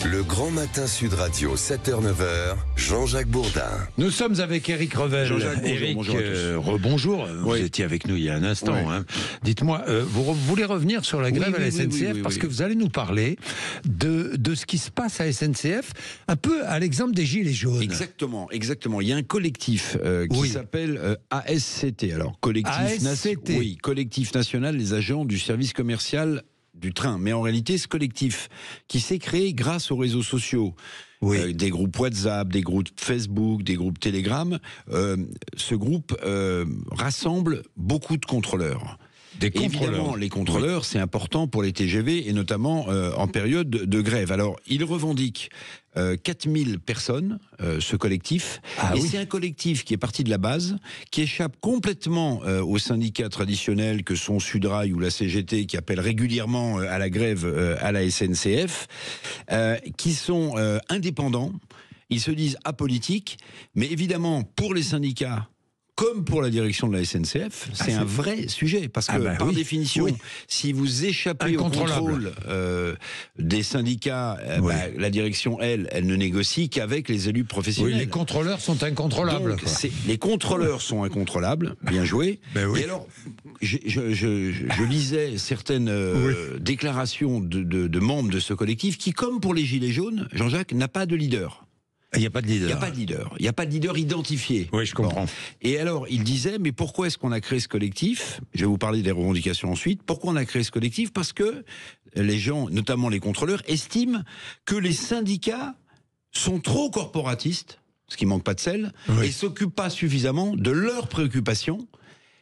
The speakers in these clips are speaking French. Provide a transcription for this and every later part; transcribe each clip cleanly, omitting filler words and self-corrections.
Le Grand Matin Sud Radio, 7h-9h, Jean-Jacques Bourdin. Nous sommes avec Éric Revel. Jean-Jacques, bonjour, Éric, bonjour à tous. rebonjour. Vous Oui. étiez avec nous il y a un instant. Oui. Hein. Dites-moi, vous voulez revenir sur la grève à la SNCF parce que vous allez nous parler de ce qui se passe à SNCF, un peu à l'exemple des Gilets jaunes. Exactement. Il y a un collectif qui s'appelle ASCT. Alors, collectif national des agents du service commercial du train. Mais en réalité, ce collectif qui s'est créé grâce aux réseaux sociaux, des groupes WhatsApp, des groupes Facebook, des groupes Telegram, ce groupe rassemble beaucoup de contrôleurs. Évidemment, les contrôleurs, c'est important pour les TGV et notamment en période de grève. Alors, ils revendiquent 4000 personnes, ce collectif. C'est un collectif qui est parti de la base, qui échappe complètement aux syndicats traditionnels que sont Sudrail ou la CGT, qui appellent régulièrement à la grève à la SNCF, qui sont indépendants. Ils se disent apolitiques, mais évidemment, pour les syndicats, comme pour la direction de la SNCF, c'est un vrai sujet. Parce que, par définition, si vous échappez au contrôle des syndicats, la direction, elle ne négocie qu'avec les élus professionnels. Oui, les contrôleurs sont incontrôlables. Donc, les contrôleurs sont incontrôlables, bien joué. Et alors, je lisais certaines déclarations de membres de ce collectif qui, comme pour les Gilets jaunes, Jean-Jacques, n'a pas de leader. Il n'y a pas de leader. Il n'y a pas de leader identifié. Oui, je comprends. Et alors, il disait, mais pourquoi est-ce qu'on a créé ce collectif ? Je vais vous parler des revendications ensuite. Pourquoi on a créé ce collectif ? Parce que les gens, notamment les contrôleurs, estiment que les syndicats sont trop corporatistes, ce qui manque pas de sel, et s'occupent pas suffisamment de leurs préoccupations.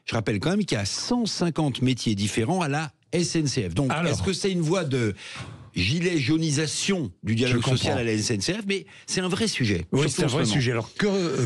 Je rappelle quand même qu'il y a 150 métiers différents à la SNCF. Donc, est-ce que c'est une voie de gilet jaunisation du dialogue social à la SNCF, mais c'est un vrai sujet. Oui, c'est un vrai sujet. Alors,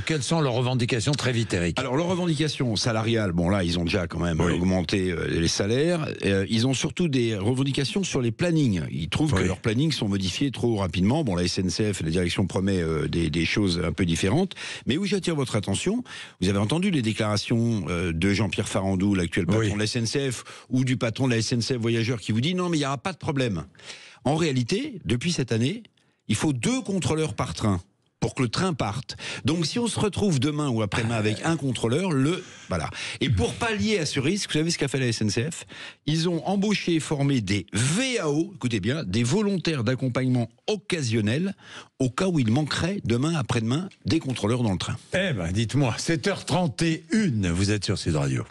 quelles sont leurs revendications, très vite, Éric ? Alors, leurs revendications salariales, bon là, ils ont déjà quand même augmenté les salaires. Ils ont surtout des revendications sur les plannings. Ils trouvent que leurs plannings sont modifiés trop rapidement. Bon, la SNCF, la direction promet des choses un peu différentes. Mais où j'attire votre attention, vous avez entendu les déclarations de Jean-Pierre Farandou, l'actuel patron de la SNCF, ou du patron de la SNCF Voyageurs, qui vous dit non, mais il n'y aura pas de problème. En réalité, depuis cette année, il faut 2 contrôleurs par train pour que le train parte. Donc si on se retrouve demain ou après-demain avec un contrôleur, voilà. Et pour pallier à ce risque, vous savez ce qu'a fait la SNCF ? Ils ont embauché et formé des VAO, écoutez bien, des volontaires d'accompagnement occasionnel, au cas où il manquerait demain, après-demain, des contrôleurs dans le train. Eh ben, dites-moi, 7h31, vous êtes sur Sud Radio.